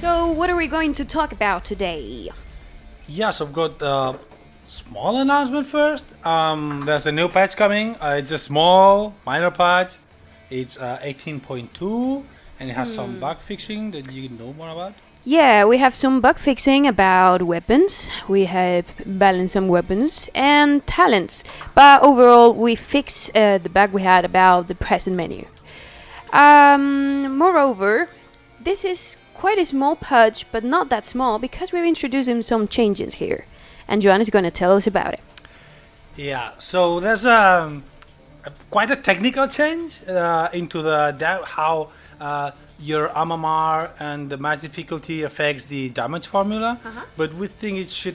So, what are we going to talk about today? Yes, I've got a small announcement first. There's a new patch coming. It's a small, minor patch. It's 18.2 and it has some bug fixing that you know more about. Yeah, we have some bug fixing about weapons. We have balanced some weapons and talents. But overall, we fixed the bug we had about the present menu. Moreover, this is quite a small patch, but not that small because we're introducing some changes here. And Joanna is going to tell us about it. Yeah, so there's quite a technical change into how your MMR and the match difficulty affects the damage formula, but we think it's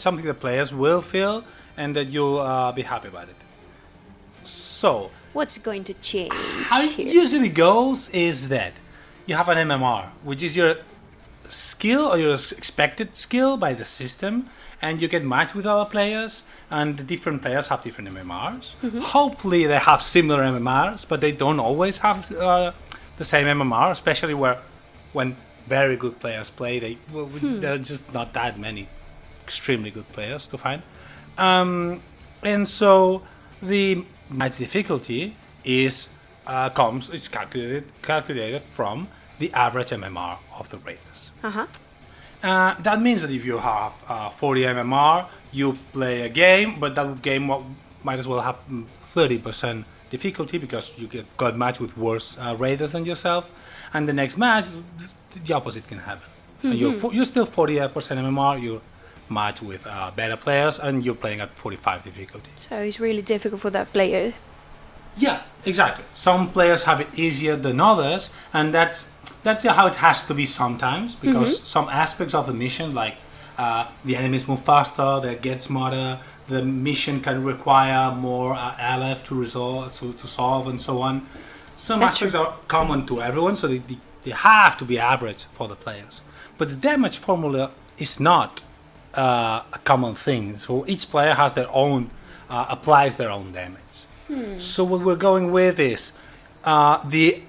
something that players will feel and that you'll be happy about it. So, what's going to change how it here? usually goes is that you have an MMR, which is your skill or your expected skill by the system, and you get matched with other players, and the different players have different MMRs. Hopefully they have similar MMRs, but they don't always have the same MMR, especially when very good players play. There are just not that many extremely good players to find. And so the match difficulty is calculated from the average MMR of the raiders. That means that if you have 40 MMR, you play a game, but that game might as well have 30% difficulty because you got matched with worse raiders than yourself, and the next match, the opposite can happen. And you're still 40% MMR, you're matched with better players, and you're playing at 45 difficulty. So it's really difficult for that player. Yeah, exactly. Some players have it easier than others, and that's how it has to be sometimes, because some aspects of the mission, like the enemies move faster, they get smarter, the mission can require more LF to solve, and so on. Some aspects are common to everyone, so they have to be average for the players. But the damage formula is not a common thing, so each player has their own, applies their own damage. So what we're going with is the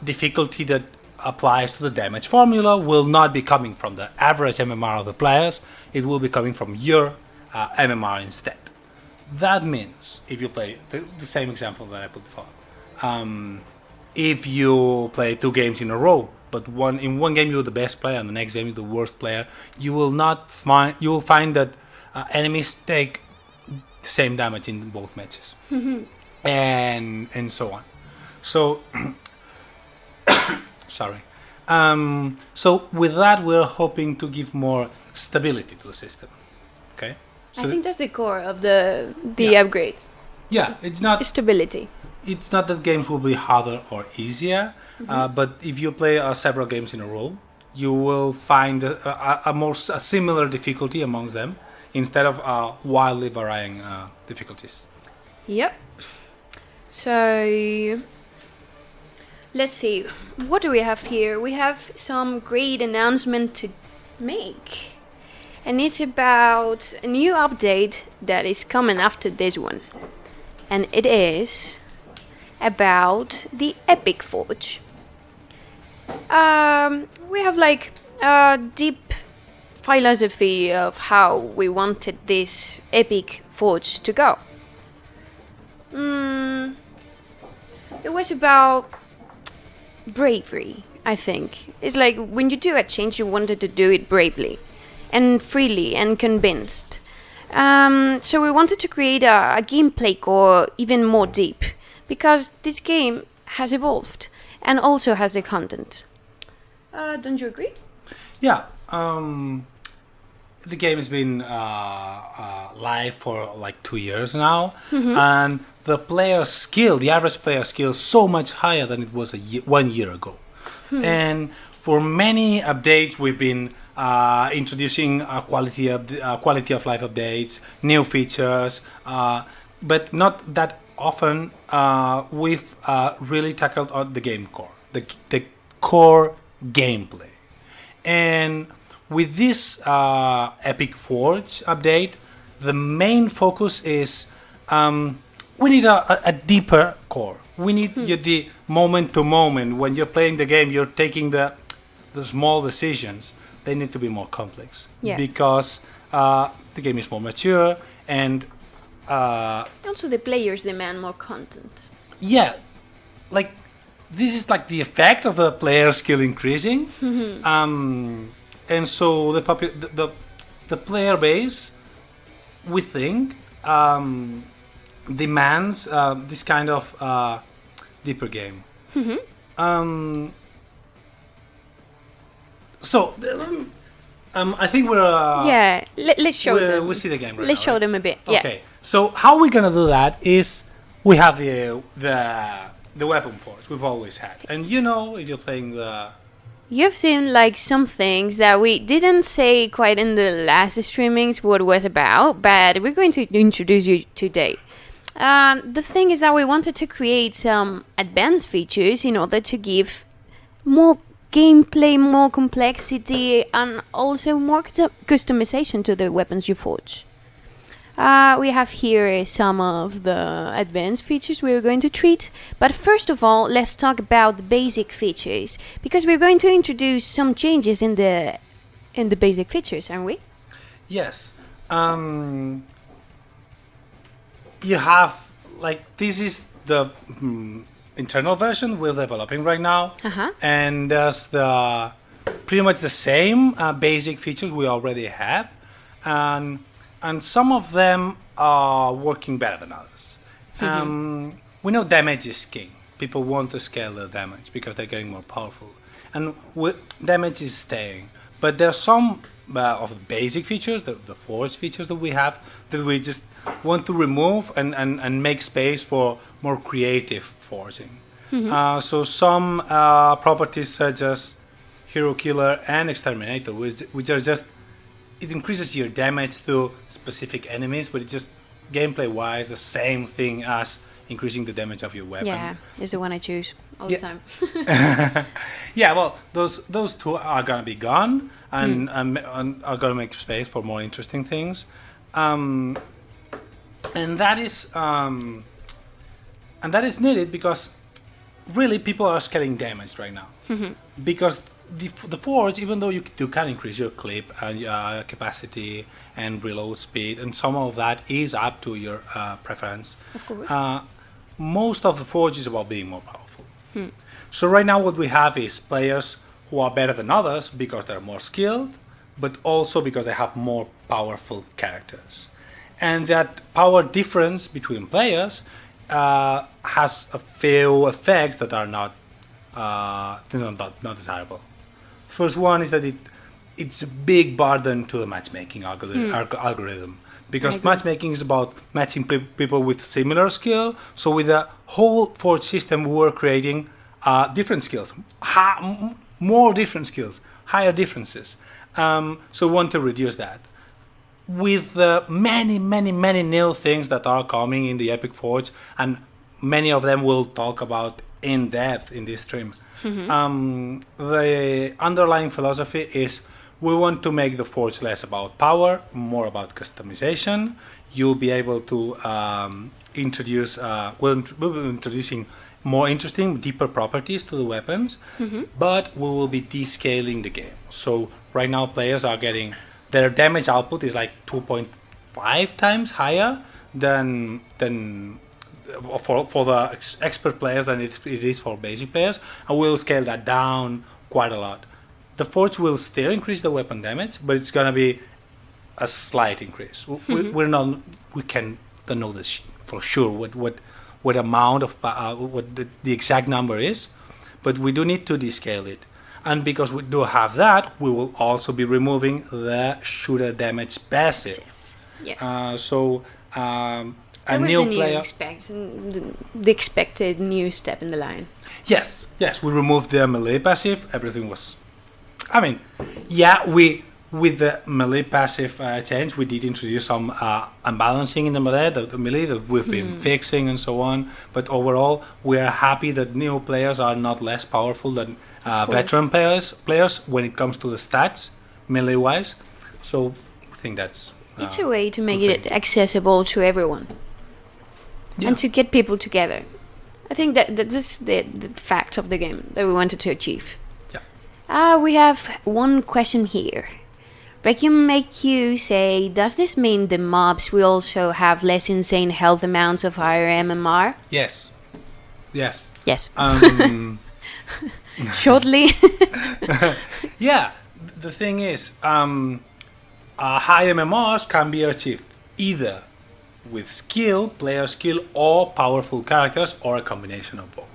difficulty that applies to the damage formula will not be coming from the average MMR of the players, it will be coming from your MMR instead. That means, if you play the same example that I put before, if you play 2 games in a row, but in one game you're the best player and the next game you're the worst player, you will find that enemies take the same damage in both matches, and so on. So sorry. So with that, we're hoping to give more stability to the system. Okay. So I think that's the core of the upgrade. Yeah, it's not Stability. It's not that games will be harder or easier, but if you play several games in a row, you will find a similar difficulty amongst them instead of wildly varying difficulties. Yep. So let's see. What do we have here? We have some great announcement to make. And it's about a new update that is coming after this one. And it is about the Epic Forge. We have like a deep philosophy of how we wanted this Epic Forge to go. It was about bravery, I think. It's like when you do a change, you wanted to do it bravely and freely and convinced. So we wanted to create a gameplay core even more deep, because this game has evolved and also has the content. Don't you agree? Yeah. The game has been live for like 2 years now, and the average player skill, is so much higher than it was 1 year ago. And for many updates, we've been introducing quality of life updates, new features, but not that often we've really tackled on the game core, the core gameplay. And with this Epic Forge update, the main focus is we need a deeper core. We need the moment to moment. When you're playing the game, you're taking the the small decisions, they need to be more complex. Yeah. Because the game is more mature and Also, the players demand more content. yeah, like this is like the effect of the player skill increasing, and so the player base, we think, demands this kind of deeper game. So I think we're Yeah, let's show them. we see the game right Let's now, show right? them a bit. Yeah. Okay, so how we're gonna do that is we have the weapon forge we've always had, and if you're playing the You've seen like some things that we didn't say quite in the last streamings what it was about, but we're going to introduce you today. The thing is that we wanted to create some advanced features in order to give more gameplay, more complexity, and also more customization to the weapons you forge. We have here some of the advanced features we're going to treat, but first of all, let's talk about the basic features, because we're going to introduce some changes in the basic features, aren't we? Yes. You have, this is the internal version we're developing right now. And there's pretty much the same basic features we already have. And some of them are working better than others. We know damage is king. People want to scale their damage because they're getting more powerful. And damage is staying. But there are some of the basic features, the forge features that we have, that we just want to remove and make space for more creative forging. So some properties such as Hero Killer and Exterminator, which are just, it increases your damage to specific enemies, but it's just gameplay-wise the same thing as increasing the damage of your weapon. Yeah, is the one I choose all the time. Yeah, well, those two are gonna be gone and are gonna make space for more interesting things, and that is needed because really people are scaling damage right now because the forge, even though you can increase your clip and capacity and reload speed, and some of that is up to your preference. Of course. Most of the forge is about being more powerful. So right now what we have is players who are better than others because they're more skilled, but also because they have more powerful characters. And that power difference between players has a few effects that are not desirable. First one is that it's a big burden to the matchmaking algorithm because matchmaking is about matching people with similar skill. So with the whole forge system, we're creating different skills, more different skills, higher differences. So we want to reduce that. With many new things that are coming in the Epic Forge, and many of them we'll talk about in depth in this stream. The underlying philosophy is we want to make the Forge less about power, more about customization. You'll be able to introduce, we'll be introducing more interesting, deeper properties to the weapons, but we will be descaling the game. So right now players are getting, their damage output is like 2.5 times higher than for the expert players than it is for basic players, and we'll scale that down quite a lot. The Forge will still increase the weapon damage, but it's gonna be a slight increase. We can't know this for sure what amount of what the exact number is, but we do need to descale it. And because we do have that, we will also be removing the shooter damage passive. Yeah. A new player. The expected new step in the line. Yes, we removed the melee passive. Everything was, with the melee passive change, we did introduce some unbalancing in the melee that we've been fixing and so on. But overall, we are happy that new players are not less powerful than veteran players when it comes to the stats, melee-wise. So I think that's... it's a way to make it accessible to everyone. And to get people together. I think that this is the fact of the game that we wanted to achieve. Yeah. We have one question here. Requiem make you say, does this mean the mobs will also have less insane health amounts of higher MMR? Yes. Yes. Yes. Shortly. Yeah. The thing is, high MMRs can be achieved either with skill, player skill, or powerful characters, or a combination of both.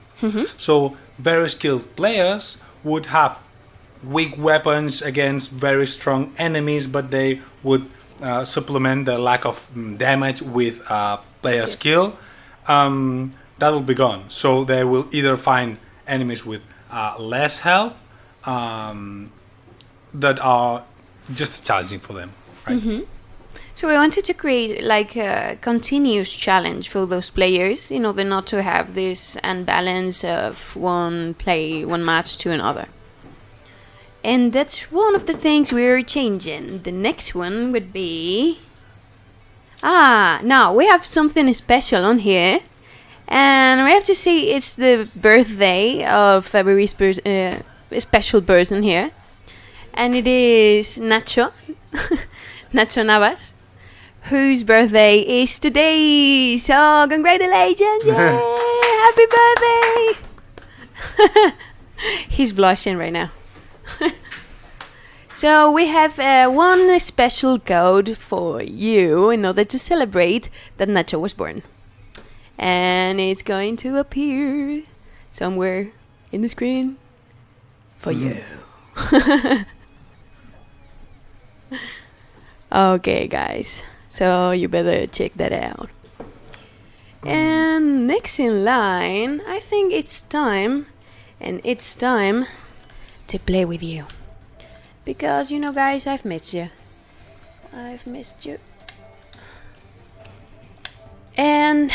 So very skilled players would have weak weapons against very strong enemies, but they would supplement the lack of damage with player skill. That will be gone. So they will either find enemies with less health that are just challenging for them, right? So we wanted to create like a continuous challenge for those players in order not to have this unbalance of one match to another. And that's one of the things we're changing. The next one would be... now we have something special on here. And we have to say it's the birthday of a very special person here. And it is Nacho. Nacho Navas. Whose birthday is today. So congratulations. Yay! Happy birthday. He's blushing right now. So we have one special code for you in order to celebrate that Nacho was born. And it's going to appear somewhere in the screen for you. Okay, guys. So you better check that out. And next in line, I think it's time. And it's time to play with you. Because, you know, guys, I've missed you. I've missed you. And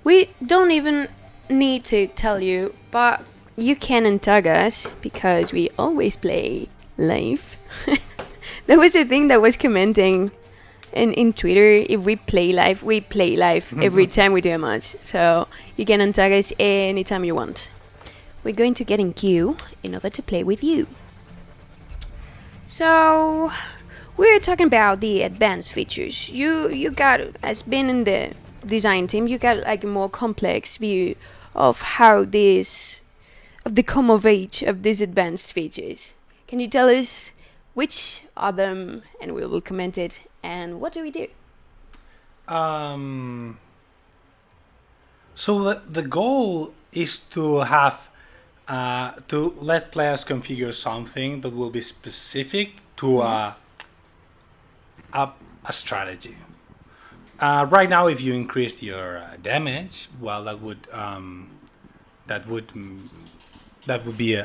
we don't even need to tell you, but you can untag us because we always play live. There was a thing that was commenting in Twitter, if we play live every time we do a match. So you can untag us anytime you want. We're going to get in queue in order to play with you. So we're talking about the advanced features. You got, as been in the design team, you got like a more complex view of how this, of the come of age of these advanced features. Can you tell us which are them, and we will comment it, and what do we do? So the goal is to have to let players configure something that will be specific to a strategy. Right now, if you increased your damage, well, that would be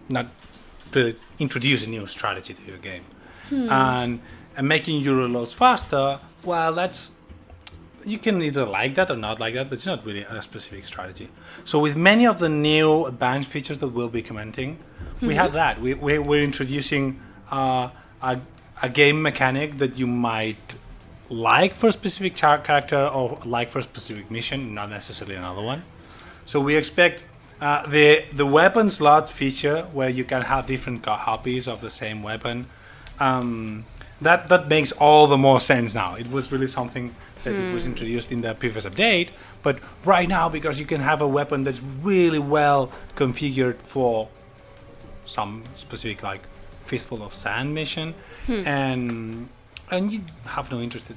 not to introduce a new strategy to your game, and making your reloads faster. Well, that's, you can either like that or not like that, but it's not really a specific strategy. So with many of the new advanced features that we'll be commenting, we have that. We're introducing a game mechanic that you might like for a specific character or like for a specific mission, not necessarily another one. So we expect the weapon slot feature, where you can have different copies of the same weapon. That makes all the more sense now. It was really something that it was introduced in the previous update, but right now, because you can have a weapon that's really well configured for some specific, like, Fistful of Sand mission, and you have no interest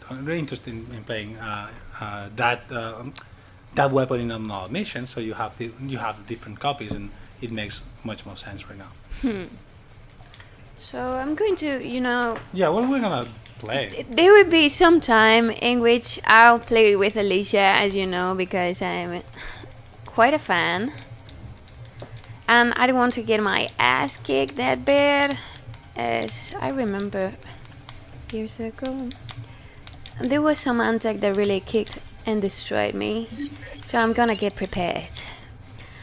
in playing that weapon in another mission, so you have the different copies, and it makes much more sense right now. So I'm going to, Yeah, what are we gonna play? There will be some time in which I'll play with Alicia, as you know, because I'm quite a fan. And I don't want to get my ass kicked that bad, as I remember years ago. There was some Antec that really kicked and destroyed me, so I'm gonna get prepared.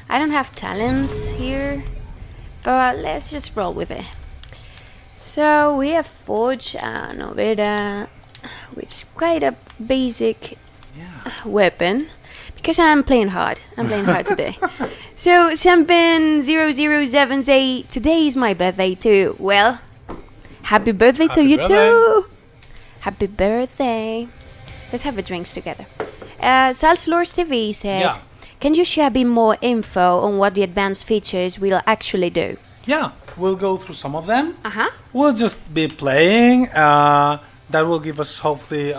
I don't have talents here, but let's just roll with it. So we have Forge Novera, which is quite a basic weapon. Because I'm playing hard. I'm playing hard today. So, Sambin007 say, today is my birthday too. Well, happy birthday to you too. Happy birthday. Let's have a drinks together. Spacelords CV said, can you share a bit more info on what the advanced features will actually do? Yeah, we'll go through some of them. Uh-huh. We'll just be playing. That will give us hopefully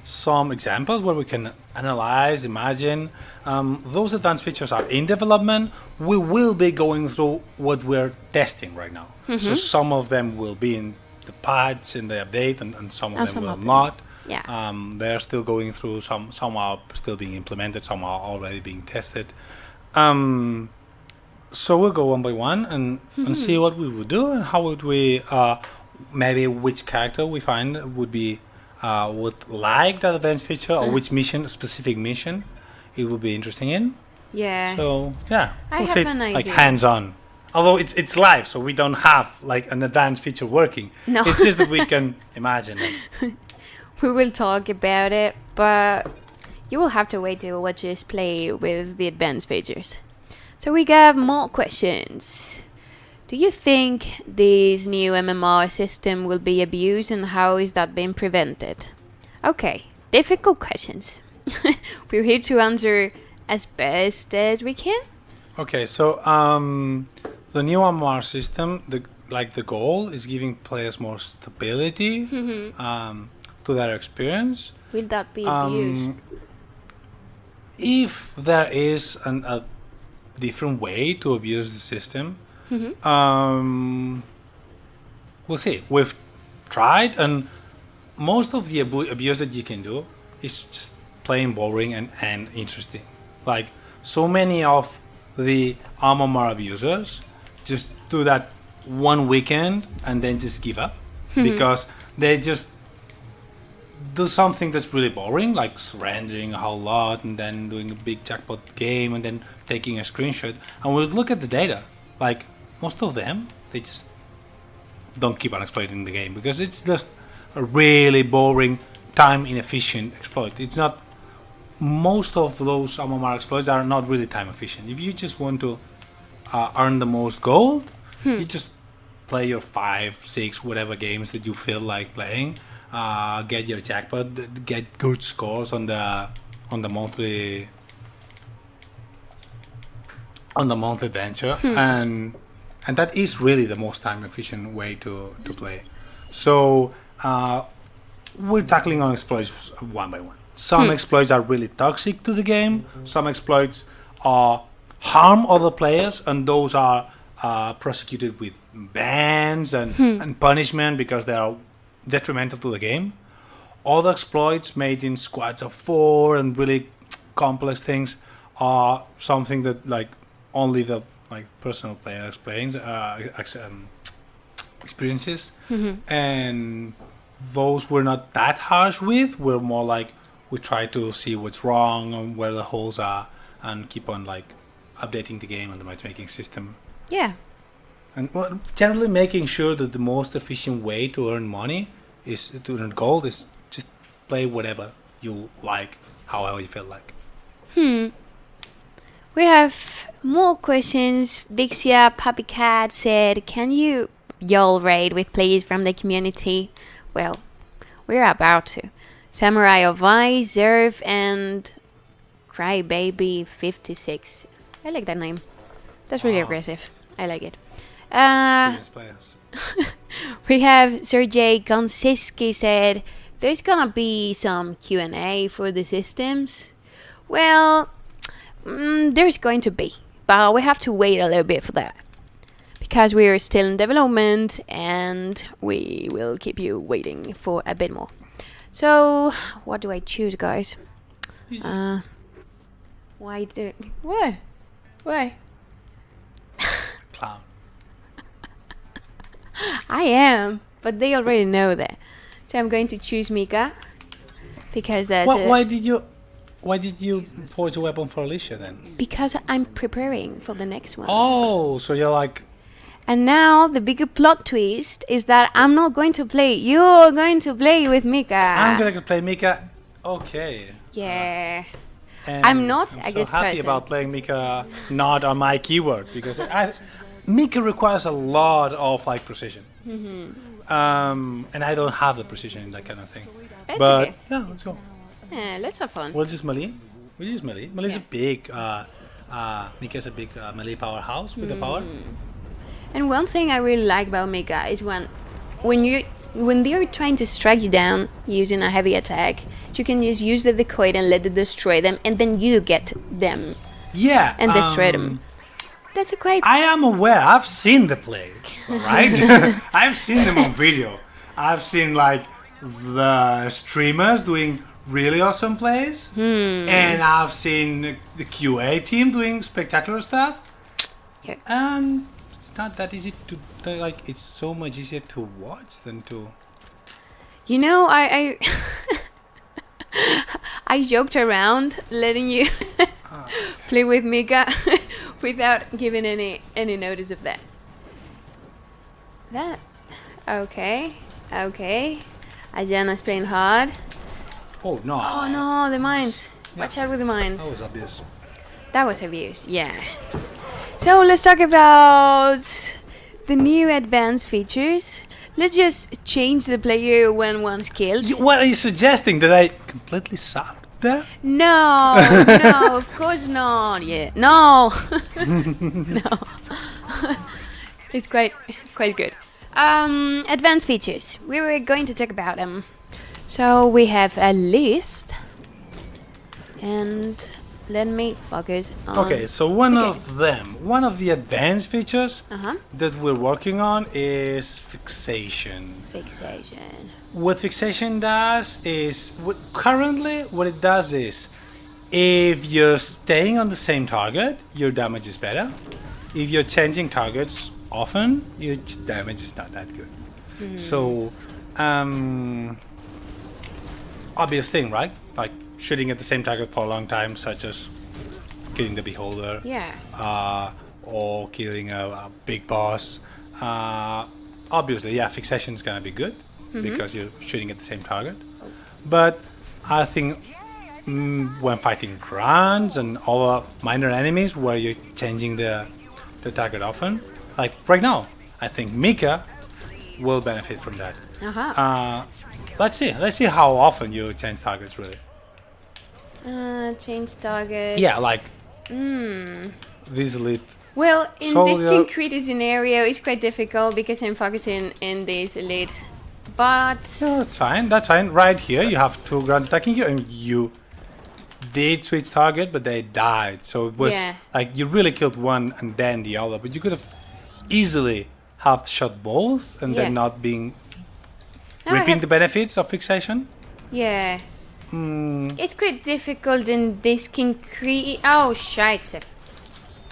some examples where we can analyze, imagine. Those advanced features are in development. We will be going through what we're testing right now. So some of them will be in the patch, in the update, and some of them will not. Yeah. They're still going through. Some are still being implemented. Some are already being tested. So we'll go one by one and see what we would do and how would we maybe which character we find would be would like that advanced feature or which specific mission it would be interesting in. Yeah. So yeah, I have an idea. Like hands on. Although it's live, so we don't have like an advanced feature working. No. It's just that we can imagine it. We will talk about it, but you will have to wait to watch us play with the advanced features. So we got more questions. Do you think this new MMR system will be abused and how is that being prevented? Okay, difficult questions. We're here to answer as best as we can. Okay, so the new MMR system, the goal is giving players more stability to their experience. Will that be abused? If there is a different way to abuse the system, we'll see. We've tried, and most of the abuse that you can do is just plain boring and interesting. Like, so many of the MMR abusers just do that one weekend and then just give up because they just do something that's really boring, like surrendering a whole lot and then doing a big jackpot game and then taking a screenshot. And we'll look at the data. Like, most of them, they just don't keep on exploiting the game because it's just a really boring, time inefficient exploit. It's not. Most of those MMR exploits are not really time efficient. If you just want to earn the most gold, you just play your 5, 6, whatever games that you feel like playing. Get your jackpot, get good scores on the monthly venture, and that is really the most time efficient way to play. So we're tackling on exploits one by one. Some exploits are really toxic to the game. Some exploits harm other players, and those are prosecuted with bans and punishment because they are detrimental to the game. Other exploits made in squads of 4 and really complex things are something that like only the personal player experiences, and those we're not that harsh with. We're more like we try to see what's wrong and where the holes are and keep on updating the game and the matchmaking system. Yeah. And generally making sure that the most efficient way to earn money is to earn gold is just play whatever you like, however you feel like. We have more questions. Vixia Puppy Cat said, can you y'all raid with players from the community? Well, we're about to. Samurai of Ice, Zerf, and Crybaby56. I like that name. That's really aggressive. I like it. Experienced players. We have Sergey Konsiski said, there's gonna be some Q&A for the systems. Well, there's going to be, but we have to wait a little bit for that because we are still in development and we will keep you waiting for a bit more. So, what do I choose, guys? Why? Why? Clown. I am, but they already know that. So I'm going to choose Mika because that's Why did you forge a weapon for Alicia then? because I'm preparing for the next one. Oh, so you're like... And now the bigger plot twist is that I'm not going to play. You're going to play with Mika. I'm gonna play Mika. Okay. Yeah. And I'm not a so good happy person. about playing Mika not on my keyword because Mika requires a lot of like precision. And I don't have the precision in that kind of thing. It's but okay. yeah, let's go. Yeah, let's have fun. We'll just melee. We'll use melee. Melee's a big. Mika's a big melee powerhouse with the power. And one thing I really like about Mika is when they're trying to strike you down using a heavy attack, you can just use the decoy and let it destroy them, and then you get them Yeah. and destroy them. That's a quite. I am aware. I've seen the plays, right? I've seen them on video. I've seen like the streamers doing really awesome plays, and I've seen the QA team doing spectacular stuff. Yeah. And it's not that easy to like. It's so much easier to watch than to. You know, I I joked around letting you play with Mika without giving any notice of that. Okay. Ajana's playing hard. Oh no! Oh no, the mines. Watch out with the mines. That was obvious. That was abuse, yeah. So let's talk about the new advanced features. Let's just change the player when one's killed. What are you suggesting? That I completely sucked there? No, of course not. Yeah, no, no. It's quite good. Advanced features. We were going to talk about them. So we have a list, and let me focus on. Okay, so one of the advanced features that we're working on is fixation. Fixation. What fixation does is, currently what it does is, if you're staying on the same target, your damage is better. If you're changing targets often, your damage is not that good. So, obvious thing, right? Like shooting at the same target for a long time, such as killing the beholder, or killing a big boss. Obviously, yeah, fixation is gonna be good because you're shooting at the same target. But I think when fighting grunts and other minor enemies, where you're changing the target often, like right now, I think Mika will benefit from that. Let's see how often you change targets, really. Change target. Yeah, like this elite. Well, in So this the- concrete scenario, it's quite difficult because I'm focusing in this elite. But No, that's fine. That's fine. Right here, you have two grunts attacking you, and you did switch target, but they died. So it was like you really killed one and then the other, but you could have easily have shot both and then not being now I reaping have- the benefits of fixation. yeah, it's quite difficult in this concrete. Oh, shite.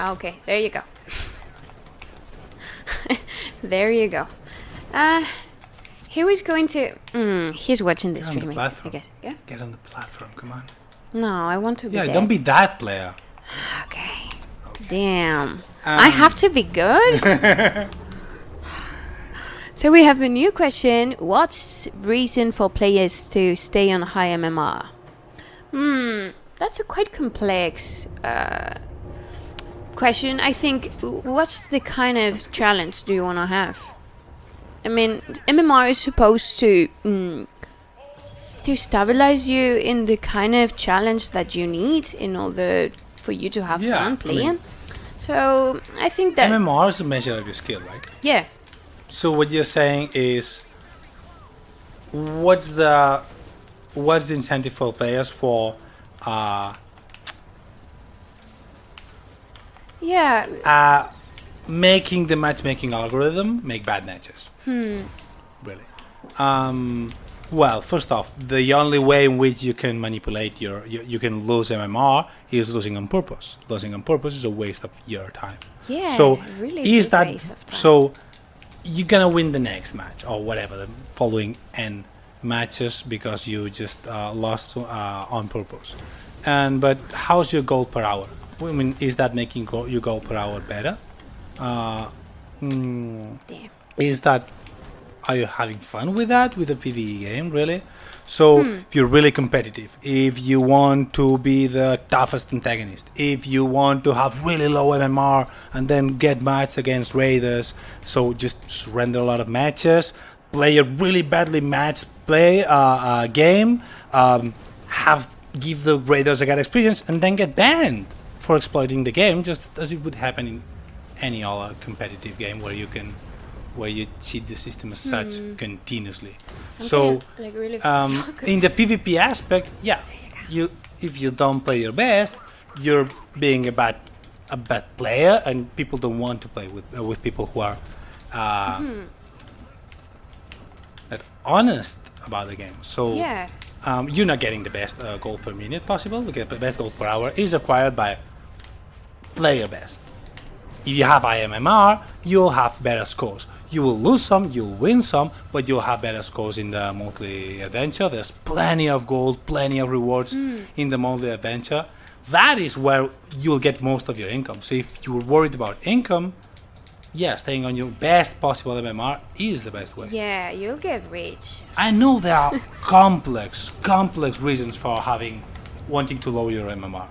Okay, there you go. There you go. He was going to. He's watching the Get on the streaming, I platform. guess. Yeah. Get on the platform. Come on. No, I want to be. Yeah, dead. don't be that player. Okay. Damn. I have to be good? So we have a new question. What's reason for players to stay on high MMR? That's a quite complex question. I think, what's the kind of challenge do you want to have? I mean, MMR is supposed to stabilize you in the kind of challenge that you need in order for you to have fun playing. So I think that MMR is a measure of your skill, right? Yeah. So what you're saying is, what's the incentive for players for making the matchmaking algorithm make bad matches? Really? Well, first off, the only way in which you can manipulate you can lose MMR is losing on purpose. Losing on purpose is a waste of your time. Yeah. So really is big that waste of time. so? You're gonna win the next match or whatever the following n matches because you just lost on purpose. But how's your gold per hour? I mean, is that making your gold per hour better? Damn. Is that are you having fun with that, with a PvE game, really? So if you're really competitive, if you want to be the toughest antagonist, if you want to have really low MMR and then get matched against raiders, so just surrender a lot of matches, play a really badly matched game, give the raiders a good experience, and then get banned for exploiting the game, just as it would happen in any other competitive game where you cheat the system as such continuously. So really in the PvP aspect, if you don't play your best, you're being a bad player, and people don't want to play with people who are that honest about the game. So you're not getting the best gold per minute possible. The best gold per hour is acquired by player best. If you have IMMR, you'll have better scores. You will lose some, you'll win some, but you'll have better scores in the monthly adventure. There's plenty of gold, plenty of rewards in the monthly adventure. That is where you'll get most of your income. So if you're worried about income, staying on your best possible MMR is the best way. Yeah, you'll get rich. I know there are complex reasons for wanting to lower your MMR.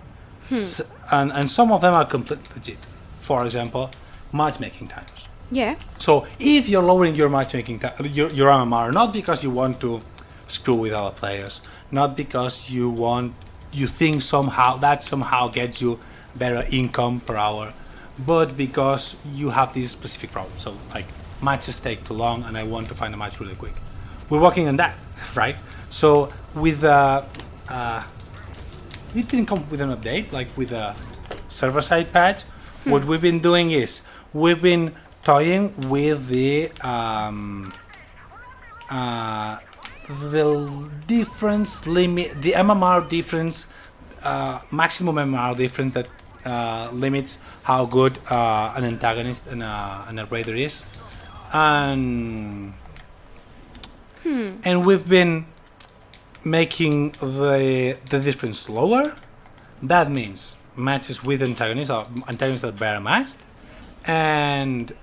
And some of them are completely legit. For example, matchmaking times. Yeah. So if you're lowering your matchmaking your MMR, not because you want to screw with other players, not because you think that somehow gets you better income per hour, but because you have this specific problem. So like matches take too long, and I want to find a match really quick. We're working on that, right? So with we didn't come with an update, like with a server-side patch. What we've been doing is we've been toying with the difference limit, the MMR difference, maximum MMR difference that limits how good an antagonist and a raider is, and we've been making the difference lower. That means matches with antagonists or antagonists that better matched, and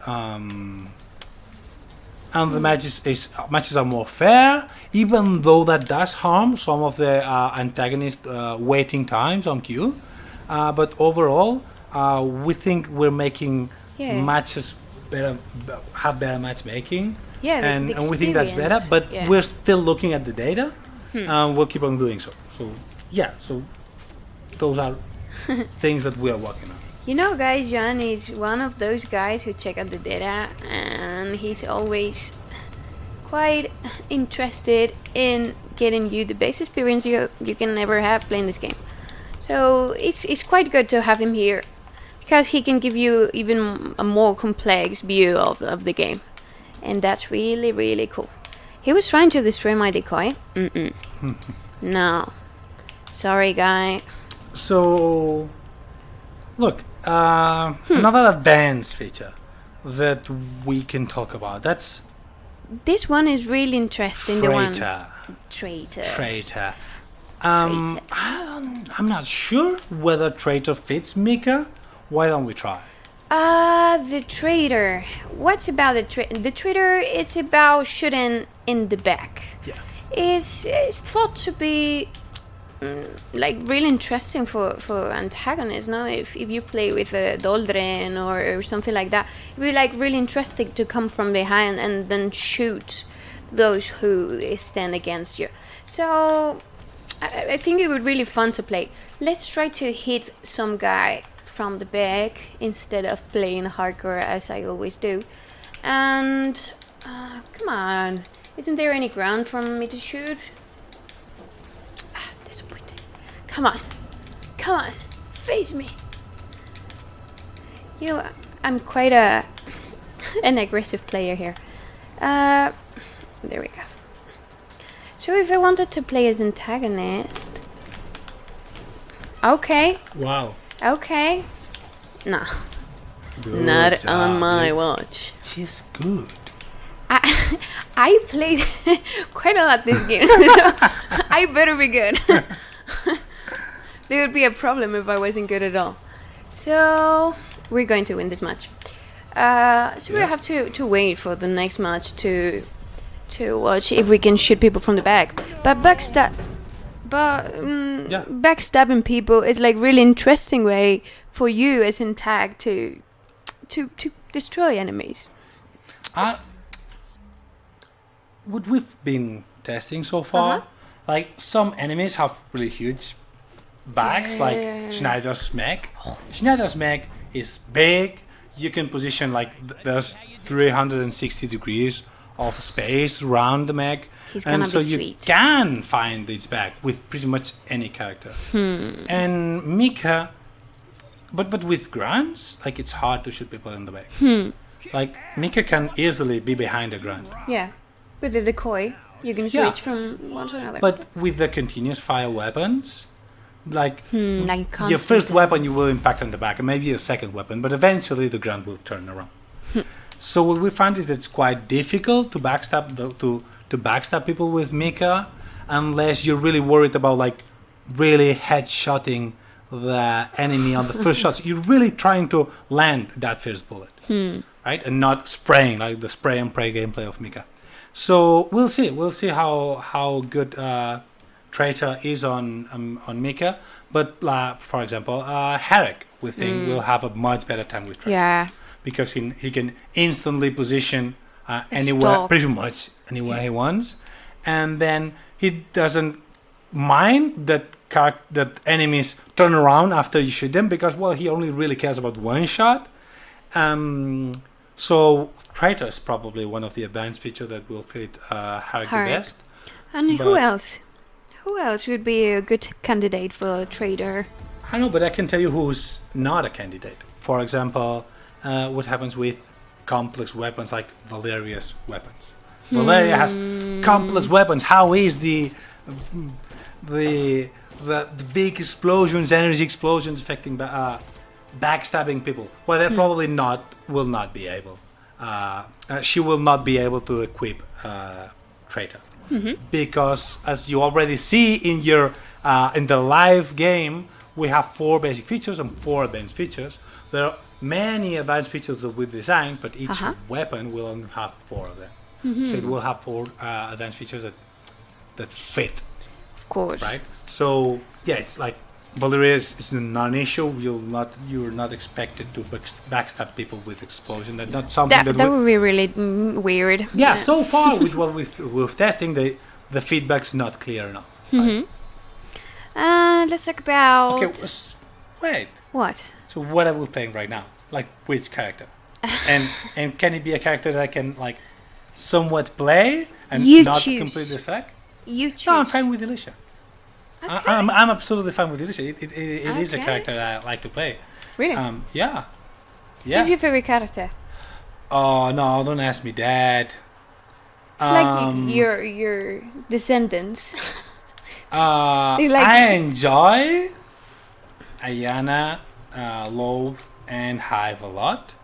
the matches are more fair, even though that does harm some of the antagonist waiting times on queue. But overall, we think we're making matches have better matchmaking, and we think that's better. But we're still looking at the data, and we'll keep on doing so. So those are things that we are working on. You know, guys, John is one of those guys who check out the data, and he's always quite interested in getting you the best experience you can ever have playing this game. So it's quite good to have him here, because he can give you even a more complex view of the game, and that's really, really cool. He was trying to destroy my decoy. No, sorry, guy. So look, another advanced feature that we can talk about. This one is really interesting. Traitor. I'm not sure whether Traitor fits Mika. Why don't we try? The Traitor. What's about the Traitor? The Traitor is about shooting in the back. Yes. It's thought to be like really interesting for antagonists. No, if you play with a Doldren or something like that, it would be like really interesting to come from behind and then shoot those who stand against you. So I think it would be really fun to play. Let's try to hit some guy from the back instead of playing hardcore as I always do. And come on, isn't there any ground for me to shoot? Disappointing. Come on, face me. I'm quite an aggressive player here. There we go. So if I wanted to play as antagonist, okay. Wow. Okay. No. Good Not job. on my watch. She's good. I played quite a lot this game, so I better be good. There would be a problem if I wasn't good at all. So we're going to win this match. So we have to wait for the next match to to watch if we can shoot people from the back. But backstabbing people is like really interesting way for you as in tag to destroy enemies. What we've been testing so far, like some enemies have really huge backs, like Schneider's mech. Schneider's mech is big. You can position like there's 360 degrees of space around the mech. He's gonna and so be you sweet. can find its back with pretty much any character. And Mika, but with grunts, like it's hard to shoot people in the back. Like Mika can easily be behind a grunt. Yeah, with the decoy, you can switch from one to another. But with the continuous fire weapons, like like your first weapon you will impact on the back, and maybe a second weapon, but eventually the grunt will turn around. So what we find is it's quite difficult to backstab to backstab people with Mika, unless you're really worried about like really headshotting the enemy on the first shot. You're really trying to land that first bullet, right, and not spraying like the spray and pray gameplay of Mika. So we'll see how good Traitor is on Mika. But for example, Herrick, we think will have a much better time with Traitor. Yeah. Because he can instantly position anywhere, pretty much anywhere he wants, and then he doesn't mind that enemies turn around after you shoot them, because he only really cares about one shot. So Traitor is probably one of the advanced features that will fit Herrick the best. And who else? Who else would be a good candidate for a Traitor? I know, but I can tell you who's not a candidate. For example, what happens with complex weapons like Valeria's weapons. Valeria has complex weapons. How is the big explosions, energy explosions affecting backstabbing people? Well, they probably will not be able. She will not be able to equip Traitor, because as you already see in your in the live game, we have 4 basic features and 4 advanced features. There are many advanced features that we designed, but each weapon will only have 4 of them. So it will have 4 advanced features that fit. Of course. Right? So yeah, it's like Valeria is not an issue. You're not expected to backstab people with explosion. That's not something that would be really weird. Yeah, so far with what we've testing, the feedback's not clear enough. Right? Let's talk about. Okay, wait. What? So what are we playing right now? Like which character? and can it be a character that I can like somewhat play and not complete the sack? You choose. No, I'm fine with Alicia. Okay. I'm absolutely fine with Alicia. It is a character that I like to play. Really? Yeah. Who's your favorite character? Oh no! Don't ask me that. It's like your descendants. I enjoy Ayana, Loathe, and Hive a lot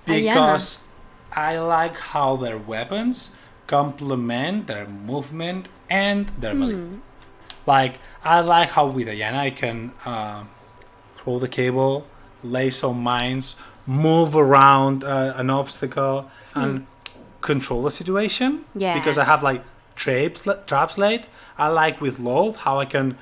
because I like how their weapons complement their movement and their melee. Like I like how with Ayana I can throw the cable, lay some mines, move around an obstacle, and control the situation. Yeah. Because I have like traps laid. I like with Loathe how I can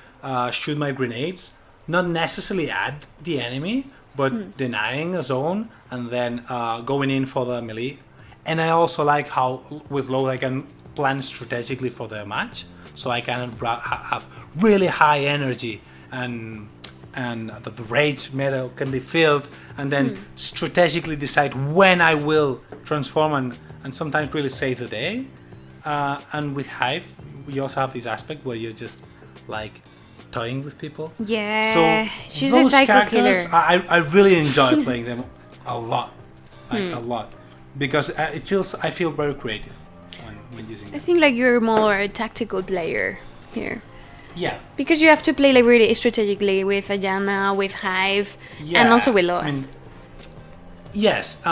shoot my grenades, not necessarily at the enemy, but denying a zone and then going in for the melee. And I also like how with Loathe I can plan strategically for the match, so I can have really high energy and the rage meter can be filled, and then strategically decide when I will transform and sometimes really save the day. And with Hive, we also have this aspect where you're just like toying with people. Yeah, so she's a psycho killer. I really enjoy playing them a lot, a lot, because I feel very creative when using them. I think like you're more a tactical player here. Yeah. Because you have to play like really strategically with Ayana, with Hive, and also with Loathe. I mean, yes.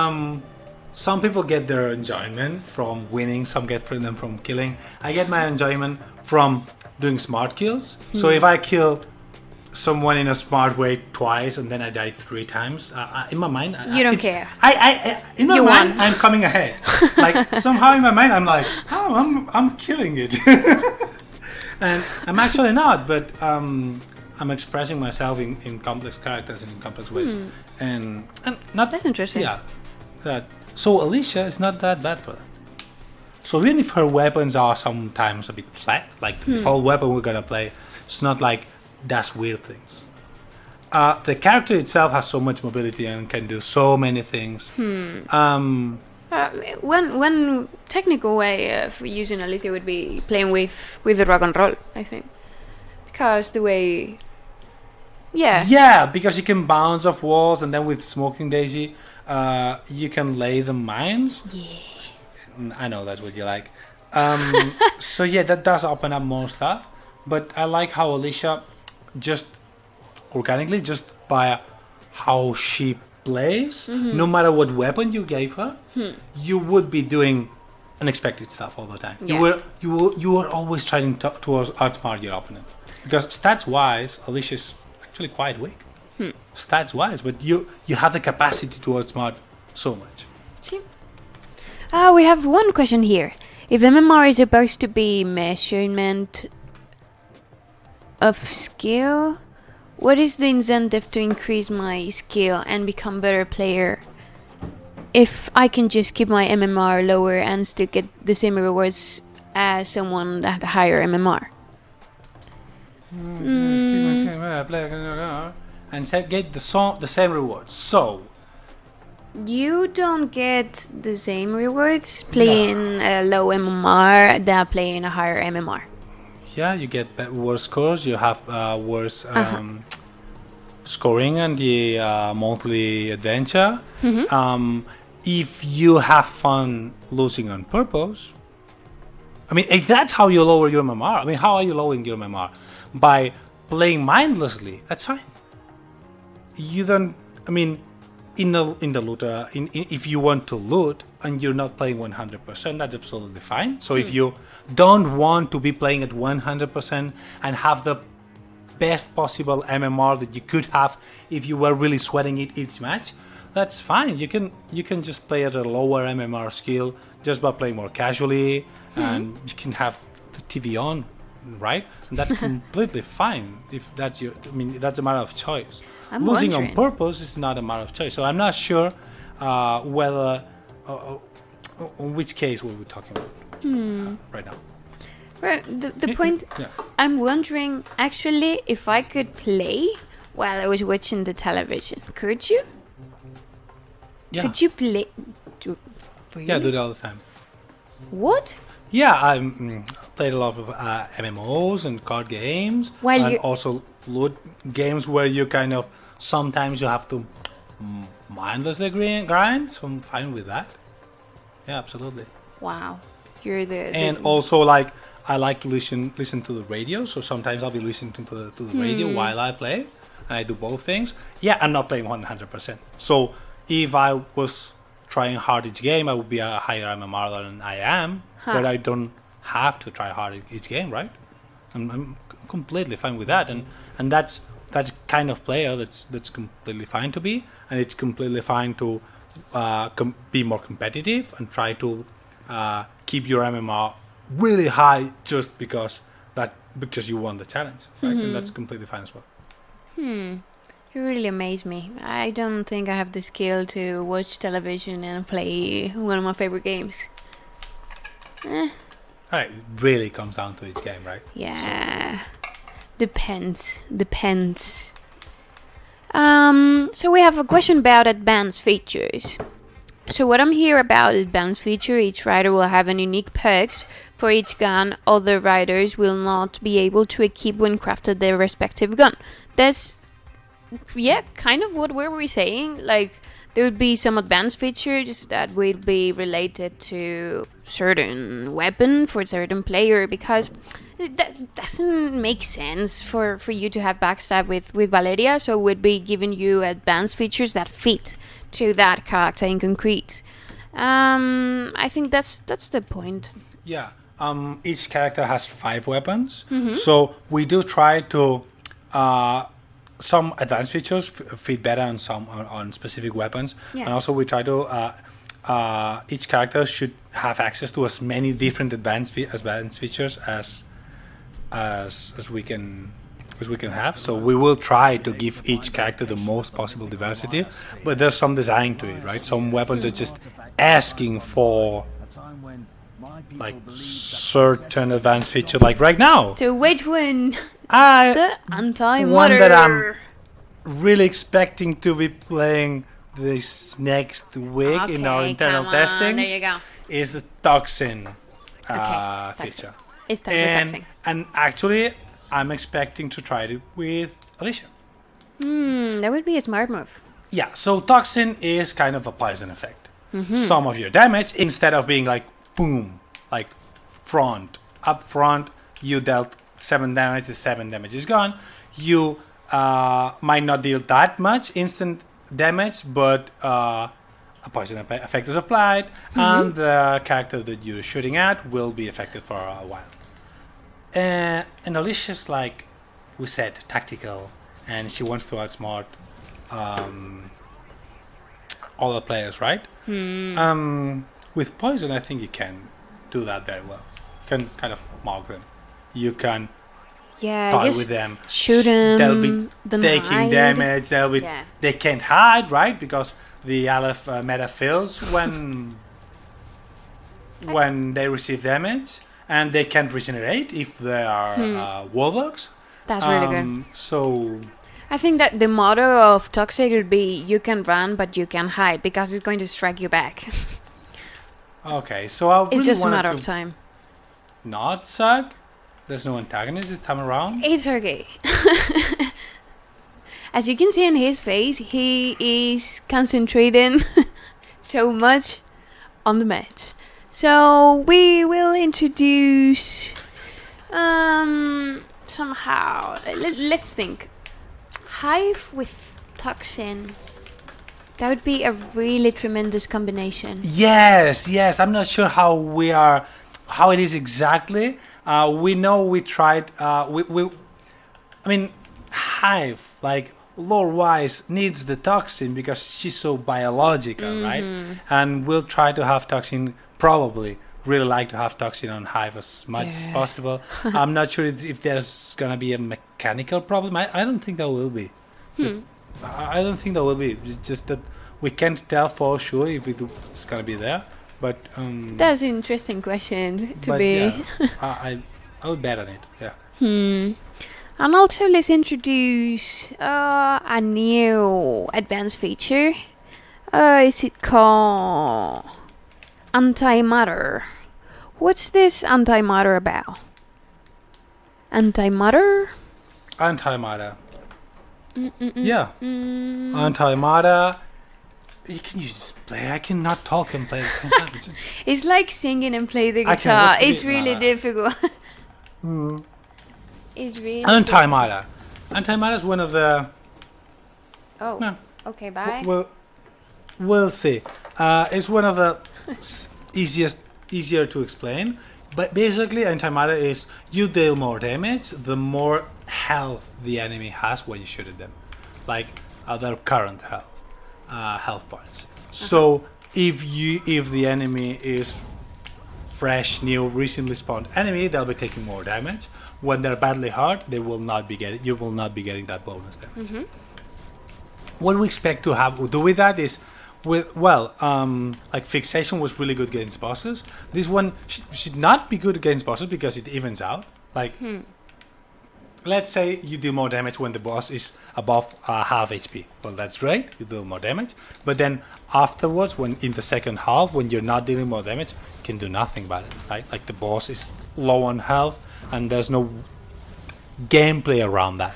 Some people get their enjoyment from winning. Some get them from killing. I get my enjoyment from doing smart kills. So if I kill someone in a smart way twice, and then I died 3 times. In my mind, You don't care. In my You mind, won. I'm coming ahead. Like somehow in my mind, I'm like, oh, I'm killing it, and I'm actually not. But I'm expressing myself in complex characters and in complex ways, and not. That's interesting. Yeah, so Alicia is not that bad for that. So even if her weapons are sometimes a bit flat, like the default weapon we're gonna play, it's not like does weird things. The character itself has so much mobility and can do so many things. One technical way of using Alicia would be playing with the rock and roll, I think, because the way, Yeah, because you can bounce off walls, and then with Smoking Daisy, you can lay the mines. Yeah, I know that's what you like. So yeah, that does open up more stuff. But I like how Alicia, just organically, just by how she plays, no matter what weapon you gave her, you would be doing unexpected stuff all the time. Yeah. You were always trying to outsmart your opponent, because stats wise, Alicia's actually quite weak. Stats wise, but you have the capacity to outsmart so much. See? We have one question here. If MMR is supposed to be measurement of skill, what is the incentive to increase my skill and become better player if I can just keep my MMR lower and still get the same rewards as someone that had higher MMR? And get the same rewards. So You don't get the same rewards playing a low MMR than playing a higher MMR. yeah, you get worse scores. You have worse scoring and the monthly adventure. If you have fun losing on purpose, I mean, if that's how you lower your MMR. I mean, how are you lowering your MMR? By playing mindlessly. That's fine. You don't. I mean, in the looter, if you want to loot and you're not playing 100%, that's absolutely fine. So if you don't want to be playing at 100% and have the best possible MMR that you could have if you were really sweating it each match, that's fine. You can just play at a lower MMR skill just by playing more casually, and you can have the TV on, right? And that's completely fine if that's your. I mean, that's a matter of choice. I'm Losing wondering. on purpose is not a matter of choice. So I'm not sure whether on which case we're talking about right now. Right, the point, Yeah. I'm wondering actually if I could play while I was watching the television. Could you? Yeah. Could you play? Yeah, I do that all the time. What? Yeah, I played a lot of MMOs and card games, While and you- also loot games where you kind of sometimes you have to mindlessly grind. So I'm fine with that. Yeah, absolutely. Wow, you're the And also, like, I like to listen to the radio. So sometimes I'll be listening to the radio while I play, and I do both things. Yeah, I'm not playing 100%. So if I was trying hard each game, I would be a higher MMR than I am. But I don't have to try hard each game, right? I'm completely fine with that, and that's kind of player that's completely fine to be, and it's completely fine to be more competitive and try to keep your MMR really high just because you won the challenge, right? And that's completely fine as well. You really amaze me. I don't think I have the skill to watch television and play one of my favorite games. Alright, it really comes down to each game, right? Yeah. Depends. So we have a question about advanced features. So what I'm here about advanced feature, each rider will have an unique perks for each gun other riders will not be able to equip when crafted their respective gun. That's, yeah, kind of what were we saying? Like, there would be some advanced features that will be related to certain weapon for certain player, because that doesn't make sense for you to have backstab with Valeria, so it would be giving you advanced features that fit to that character in concrete. I think that's the point. Yeah. Each character has 5 weapons, so we do try to some advanced features fit better on some on specific weapons, Yeah. and also we try to each character should have access to as many different advanced features as we can have. So we will try to give each character the most possible diversity, but there's some design to it, right? Some weapons are just asking for like certain advanced feature, like right now. So which one? The The antimatter. one that I'm really expecting to be playing this next week in our internal testing There you go. is the Toxin Toxin. feature. It's time for Toxin. And actually, I'm expecting to try it with Alicia. That would be a smart move. Yeah, so Toxin is kind of a poison effect. Mm-hmm. Some of your damage, instead of being like boom, like up front, you dealt 7 damage, the 7 damage is gone. You might not deal that much instant damage, but a poison effect is applied, and the character that you're shooting at will be affected for a while. And Alicia's, like we said, tactical, and she wants to outsmart all the players, right? With poison, I think you can do that very well. You can kind of mark them. You can Yeah, toy just with them. shoot them. They'll be then taking hide. damage. They'll be. Yeah. They can't hide, right? Because the Aleph meta fails when they receive damage, and they can't regenerate if they are warlocks. That's really good. So I think that the motto of Toxic would be you can run but you can hide because it's going to strike you back. okay, so I really It's just a wanted matter to of time. not suck. There's no antagonist this time around. It's okay. As you can see on his face, he is concentrating so much on the match. So we will introduce somehow. Let's think. Hive with Toxin. That would be a really tremendous combination. Yes. I'm not sure how it is exactly. We know we tried. I mean, Hive, like lore-wise, needs the Toxin because she's so biological, right? And we'll try to have Toxin. Probably really like to have Toxin on Hive as much as possible. I'm not sure if there's gonna be a mechanical problem. I don't think there will be. I don't think there will be. It's just that we can't tell for sure if it's gonna be there. But That's an interesting question to but be. yeah, I would bet on it. Yeah. And also, let's introduce a new advanced feature. Is it called Antimatter? What's this Antimatter about? Antimatter? Antimatter. Yeah. Antimatter. You can use display. I cannot talk and play at the same time. It's like singing and play the I can guitar. watch It's it. really Nah. difficult. It's really Antimatter. Antimatter is one of the. Oh, No. okay, bye. We'll see. It's one of the easier to explain. But basically, antimatter is you deal more damage the more health the enemy has when you shoot at them, like their current health points. So if the enemy is fresh, new, recently spawned enemy, they'll be taking more damage. When they're badly hurt, you will not be getting that bonus damage. What we expect to do with that is, like Fixation was really good against bosses. This one should not be good against bosses because it evens out. Like, let's say you do more damage when the boss is above half HP. Well, that's great. You do more damage. But then afterwards, when in the second half, when you're not dealing more damage, you can do nothing about it. Right? Like the boss is low on health, and there's no gameplay around that.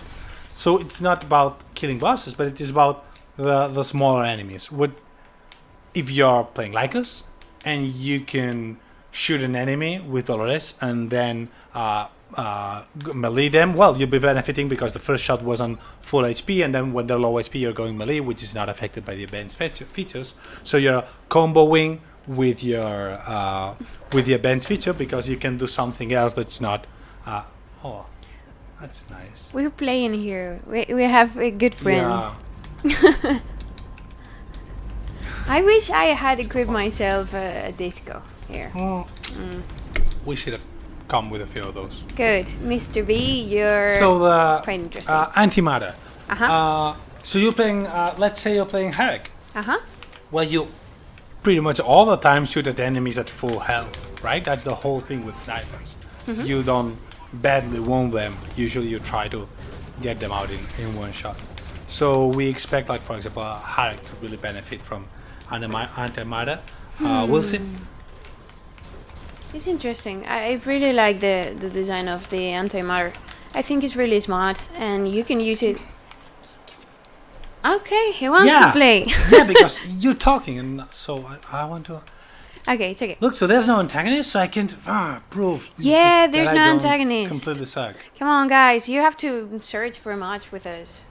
So it's not about killing bosses, but it is about the smaller enemies. If you're playing like us, and you can shoot an enemy with Dolores and then melee them, well, you'll be benefiting because the first shot was on full HP, and then when they're low HP, you're going melee, which is not affected by the advanced features. So you're comboing with the advanced feature because you can do something else that's not. That's nice. We're playing here. We have good friends. Yeah. I wish I had equipped myself a disco here. We should have come with a few of those. Good. Mr. B, you're So the quite interesting. Antimatter. Uh-huh. So you're playing, let's say you're playing Herrick. Uh-huh. Well, you pretty much all the time shoot at enemies at full health, right? That's the whole thing with snipers. You don't badly wound them. Usually you try to get them out in one shot. So we expect, like, for example, Herrick to really benefit from Antimatter. We'll see. It's interesting. I really like the design of the Antimatter. I think it's really smart, and you can use it. Okay, he wants to play. Yeah, because you're talking, and so I want to. Okay, it's okay. Look, so there's no antagonist, so I can prove. Yeah, that there's I no don't antagonist. Completely suck. Come on, guys, you have to search for a match with us.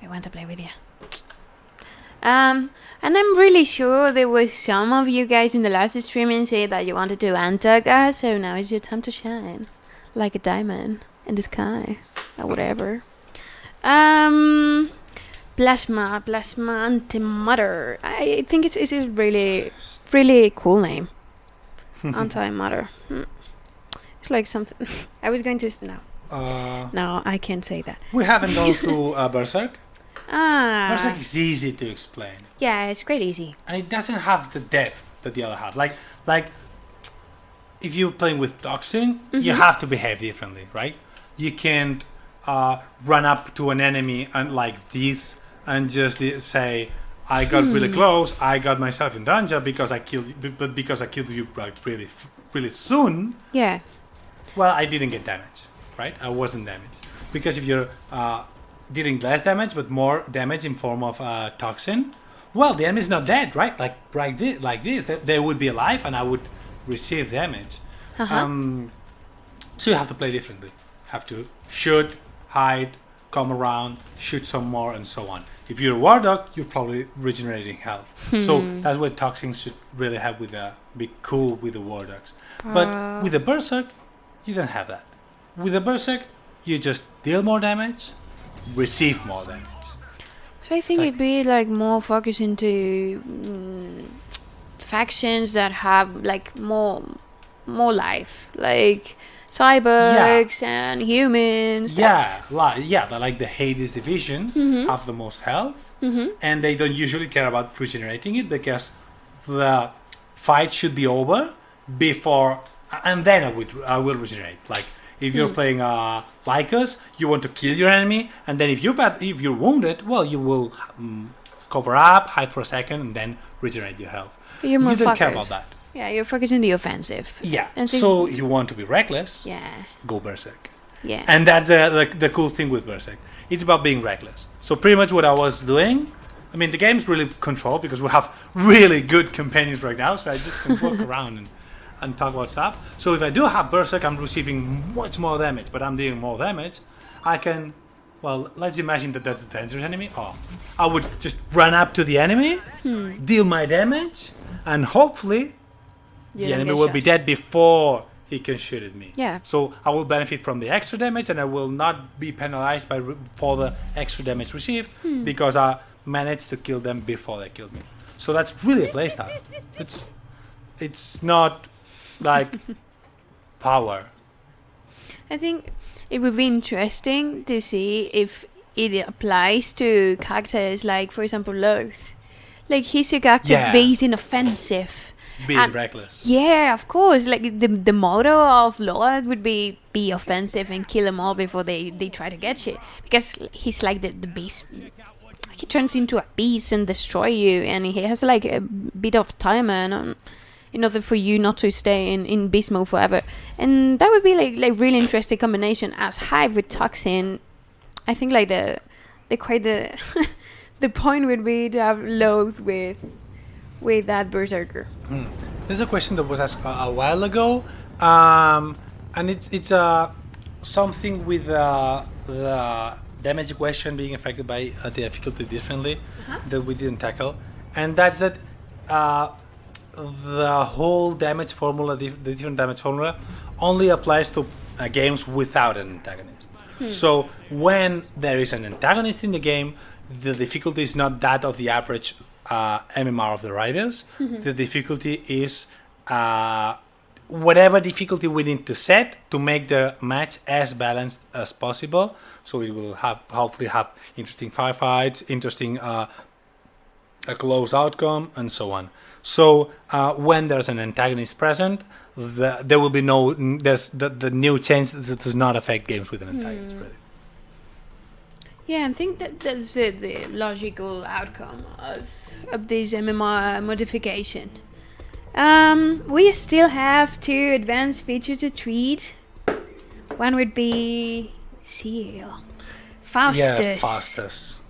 I want to play with you. And I'm really sure there was some of you guys in the last streaming say that you wanted to antag us, so now is your time to shine. Like a diamond in the sky. Or whatever. Plasma Antimatter. I think it's a really cool name. Antimatter. It's like something. I was going to no, I can't say that. We haven't gone through Berserk. Berserk Ah, is easy to explain, yeah, it's quite easy. and it doesn't have the depth that the other have. Like if you're playing with Toxin, you have to behave differently, right? You can't run up to an enemy and like this and just say, "I got really close. I got myself in danger because I killed you, but because I killed you really soon." Yeah. Well, I didn't get damage, right? I wasn't damaged. Because if you're dealing less damage but more damage in form of Toxin, well, the enemy's not dead, right? Like this, they would be alive and I would receive damage. So you have to play differently. Have to shoot, hide, come around, shoot some more, and so on. If you're a War Dog, you're probably regenerating health. So that's what Toxin should really have be cool with the War Dogs. But with the Berserk, you don't have that. With the Berserk, you just deal more damage, receive more damage. So I think it'd be like more focused into factions that have like more life, like cyborgs and humans. But like the Hades division have the most health, and they don't usually care about regenerating it because the fight should be over before, and then I will regenerate. Like if you're playing like us, you want to kill your enemy, and then if you're wounded, well, you will cover up, hide for a second, and then regenerate your health. You're more you don't care focused. about that. Yeah, you're focused on the offensive. Yeah. And So you want to be reckless? Yeah. Go Berserk. Yeah. And that's the cool thing with Berserk. It's about being reckless. So pretty much what I was doing, I mean, the game's really controlled because we have really good companions right now, so I just can walk around and talk about stuff. So if I do have Berserk, I'm receiving much more damage, but I'm dealing more damage. I can, well, let's imagine that that's a dangerous enemy. I would just run up to the enemy, deal my damage, and hopefully the enemy will be dead before he can shoot at me. Yeah. So I will benefit from the extra damage, and I will not be penalized for the extra damage received because I managed to kill them before they killed me. So that's really a playstyle. It's not like power. I think it would be interesting to see if it applies to characters like, for example, Loath. Like, he's a character based in offensive. Being reckless. Yeah, of course. Like, the motto of Loath would be offensive and kill them all before they try to get you. Because he's like the beast. He turns into a beast and destroy you, and he has like a bit of timer in order for you not to stay in beast mode forever. And that would be like really interesting combination as Hive with Toxin. I think like the the point would be to have Loath with that Berserker. There's a question that was asked a while ago, and it's something with the damage equation being affected by the difficulty differently that we didn't tackle, and that's that the whole damage formula, the different damage formula, only applies to games without an antagonist. So when there is an antagonist in the game, the difficulty is not that of the average MMR of the riders. The difficulty is whatever difficulty we need to set to make the match as balanced as possible. So it will hopefully have interesting firefights, interesting a close outcome, and so on. So when there's an antagonist present, there will be the new change that does not affect games with an antagonist. Really. Yeah, I think that's the logical outcome of this MMR modification. We still have 2 advanced features to treat. One would be Seal. Faustus. Yeah, Faustus.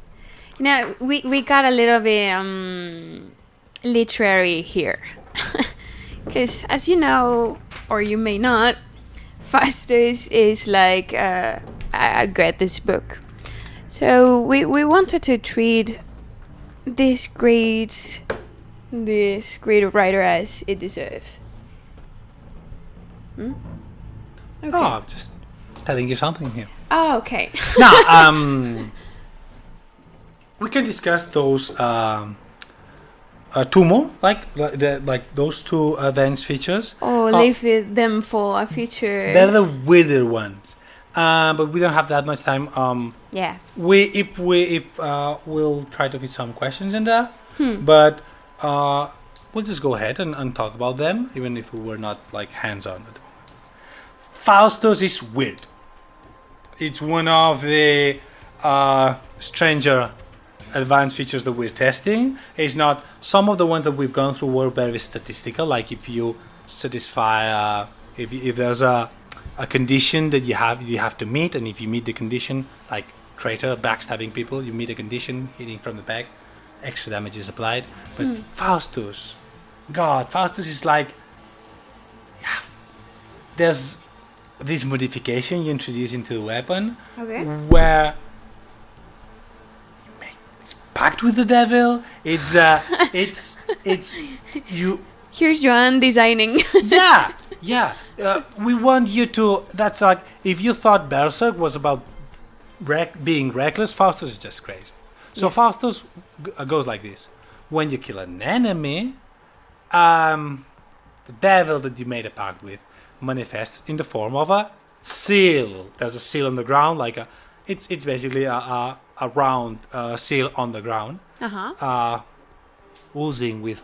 Now, we got a little bit literary here. Because, as you know, or you may not, Faustus is like I read this book. So we wanted to treat this great writer as it deserves. Okay. Oh, I'm just telling you something here. Oh, okay. Now, we can discuss those 2 more, like those 2 advanced features. Or leave them for a future. They're the weirder ones, but we don't have that much time. Yeah. We'll try to fit some questions in there, but we'll just go ahead and talk about them, even if we were not like hands-on at the moment. Faustus is weird. It's one of the stranger advanced features that we're testing. It's not, some of the ones that we've gone through were very statistical, like if you satisfy if there's a condition that you have to meet, and if you meet the condition, like Traitor backstabbing people, you meet a condition, hitting from the back, extra damage is applied. But Faustus is like, there's this modification you introduce into the weapon, where it's packed with the devil. It's you. Here's Joan designing. Yeah. We want you to. That's like, if you thought Berserk was about being reckless, Faustus is just crazy. So Faustus goes like this: when you kill an enemy, the devil that you made a pact with manifests in the form of a seal. There's a seal on the ground, like it's basically a round seal on the ground, oozing with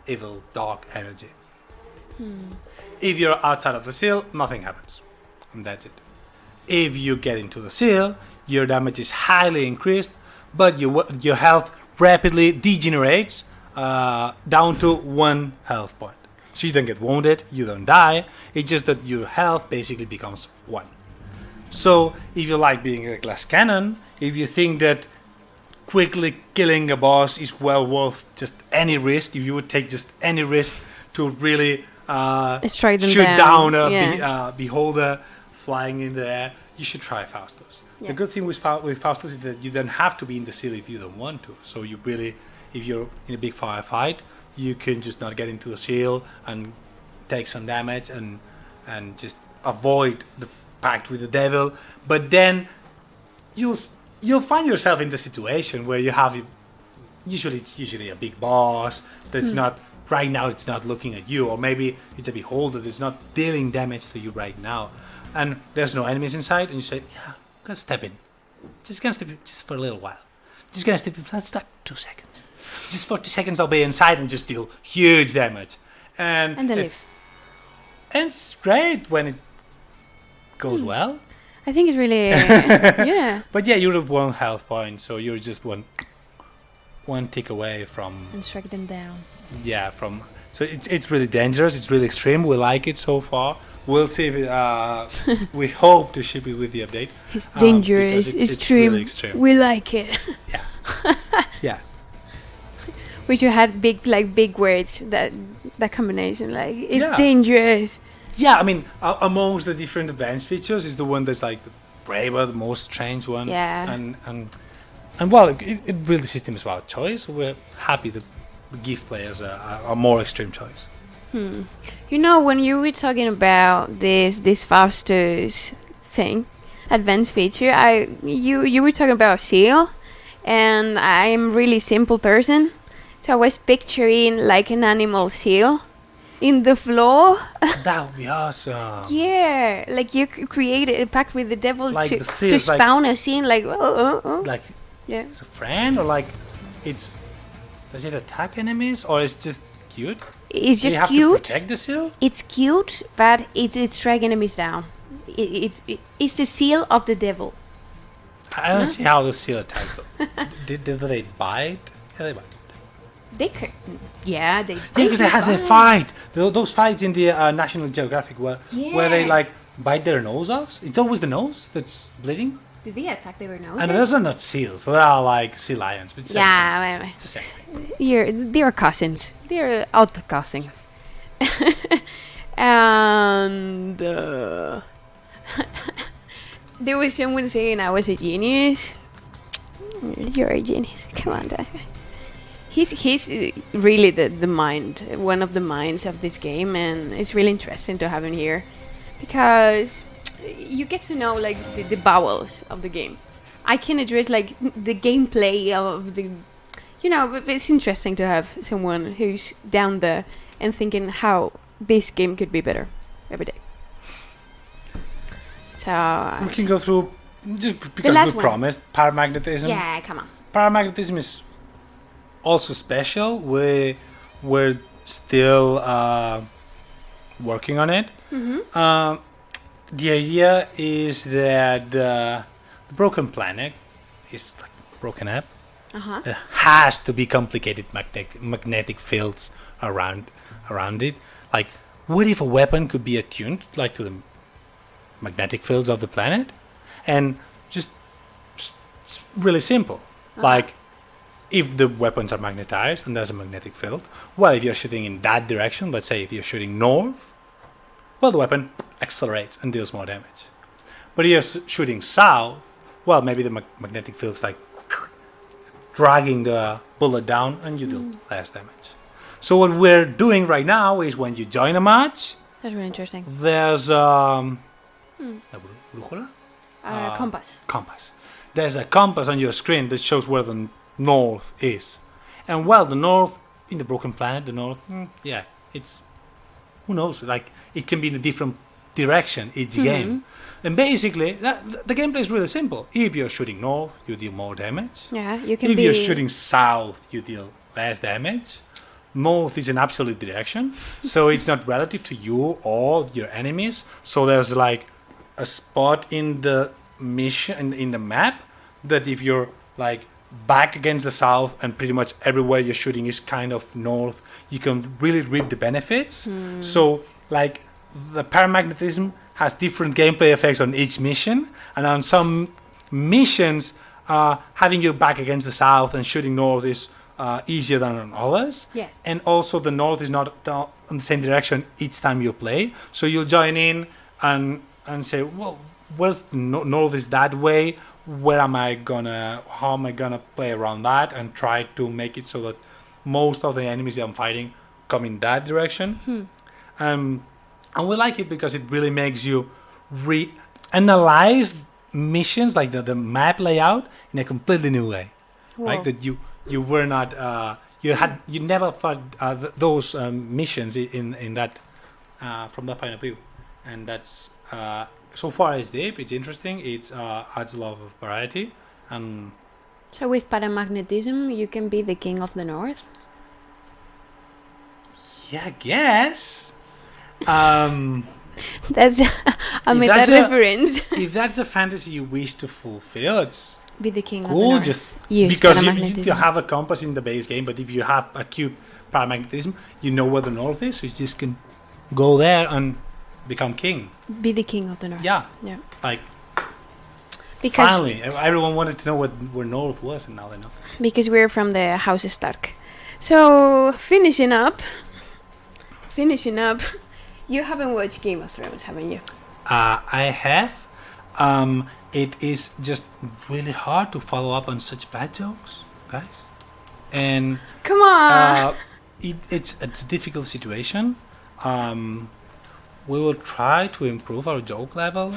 evil, dark energy. If you're outside of the seal, nothing happens, and that's it. If you get into the seal, your damage is highly increased, but your health rapidly degenerates down to 1 health point. So you don't get wounded, you don't die, it's just that your health basically becomes 1. So if you like being a glass cannon, if you think that quickly killing a boss is well worth just any risk, if you would take just any risk to really shoot down a beholder flying in the air, you should try Faustus. Yeah. The good thing with Faustus is that you don't have to be in the seal if you don't want to. So you really, if you're in a big firefight, you can just not get into the seal and take some damage and just avoid the pact with the devil. But then you'll find yourself in the situation where you have it's usually a big boss that's not right now, it's not looking at you, or maybe it's a beholder that's not dealing damage to you right now, and there's no enemies inside, and you say, yeah, I'm gonna step in, just for a little while, just gonna step in, that's like 2 seconds, just for 2 seconds I'll be inside and just deal huge damage, and then leave. And it's great when it goes well. I think it's really yeah. But yeah, you're at 1 health point, so you're just one tick away from, and strike them down. Yeah, so it's really dangerous. It's really extreme. We like it so far. We'll see if we hope to ship it with the update. It's dangerous. It's extreme. Really extreme. We like it. Yeah. Yeah. Wish you had big words, that combination, like it's dangerous. Yeah, I mean, amongst the different advanced features is the one that's like the braver, the most strange one. Yeah. And well, it really system is about choice. So we're happy to give players a more extreme choice. You know, when you were talking about this Faustus thing, advanced feature, you were talking about seal, and I'm really simple person, so I was picturing like an animal seal in the floor. That would be awesome. Yeah, like you create a pact with the devil Like to the seals, like- spawn a scene like Like yeah. it's a friend, or like it's does it attack enemies, or it's just cute? It's Do you just have to cute. protect the seal? It's cute, but it's drag enemies down. It's the seal of the devil. I don't see how the seal attacks though. did they bite? Yeah, they bite. They could, yeah, they. Yeah, because they had the fight. Those fights in the National Geographic where they Yeah. like bite their nose off. It's always the nose that's bleeding. Did they attack their noses? And those are not seals. They are like sea lions. But it's Yeah, well, it's the same. they're cousins. They're out cousins. And there was someone saying I was a genius. You're a genius. Come on, Dad. He's really the mind, one of the minds of this game, and it's really interesting to have him here because you get to know like the bowels of the game. I can address like the gameplay of the, but it's interesting to have someone who's down there and thinking how this game could be better every day. So We can go through just because last we one. promised paramagnetism. yeah, come on. Paramagnetism is also special. We're still working on it. The idea is that the broken planet is like a broken app. There has to be complicated magnetic fields around it. Like, what if a weapon could be attuned like to the magnetic fields of the planet? And just it's really simple. Like, if the weapons are magnetized and there's a magnetic field, well, if you're shooting in that direction, let's say if you're shooting north, well, the weapon accelerates and deals more damage. But if you're shooting south, well, maybe the magnetic field's like dragging the bullet down and you do less damage. So what we're doing right now is when you join a match, That's really interesting. there's a brújula? Compass. There's a compass on your screen that shows where the north is. And well, the north in the broken planet, the north, it's, who knows, like it can be in a different direction each game. And basically, the gameplay is really simple. If you're shooting north, you deal more damage. Yeah, you can If be. you're shooting south, you deal less damage. North is an absolute direction, so it's not relative to you or your enemies. So there's like a spot in the mission in the map that if you're like back against the south and pretty much everywhere you're shooting is kind of north, you can really reap the benefits. So like the paramagnetism has different gameplay effects on each mission, and on some missions having you back against the south and shooting north is easier than on others. Yeah. And also the north is not in the same direction each time you play, so you'll join in and say, well, where's north is that way, how am I gonna play around that and try to make it so that most of the enemies that I'm fighting come in that direction. And we like it because it really makes you analyze missions, like the map layout, in a completely new way. Whoa. Right? That you were not you never thought those missions in that from that point of view, and that's so far it's deep, it's interesting, it's adds a lot of variety. And So with paramagnetism, you can be the king of the north. yeah, I guess That's a meta that's reference. if that's a fantasy you wish to fulfill, it's Be the king of the cool. north. Just Use because you paramagnetism. have a compass in the base game, but if you have a cube paramagnetism, you know where the north is, so you just can go there and become king. Be the king of the north. Yeah, Yeah. like Because finally, everyone wanted to know where north was, and now they know. because we're from the House Stark. So finishing up. You haven't watched Game of Thrones, haven't you? I have. It is just really hard to follow up on such bad jokes, guys. And Come on. it's a difficult situation. We will try to improve our joke level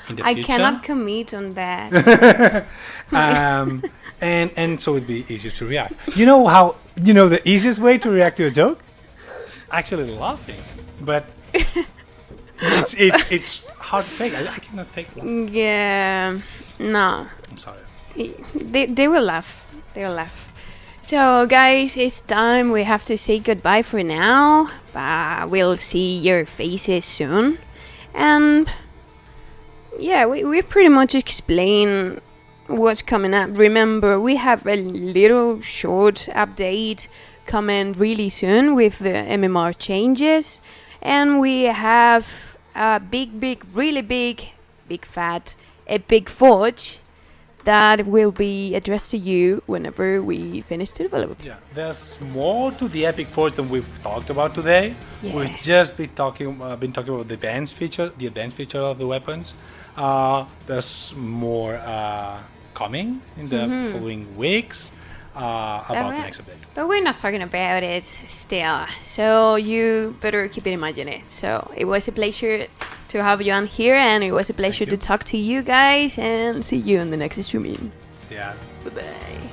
in the I future. cannot commit on that. And so it'd be easier to react. You know the easiest way to react to a joke? It's actually laughing. But it's hard to fake. I cannot fake laugh. Yeah, no. I'm sorry. They will laugh. They will laugh. So, guys, it's time. We have to say goodbye for now. But we'll see your faces soon. And yeah, we pretty much explain what's coming up. Remember, we have a little short update coming really soon with the MMR changes. And we have a really big fat epic forge that will be addressed to you whenever we finish to develop. Yeah, there's more to the Epic Forge than we've talked about today. Yeah. We've just been talking about the advanced feature of the weapons. There's more coming in the following weeks about the next update. But we're not talking about it still, so you better keep it in mind. So it was a pleasure to have you on here, and it was a pleasure to talk to you guys, and see you in the next streaming. Yeah. Bye bye.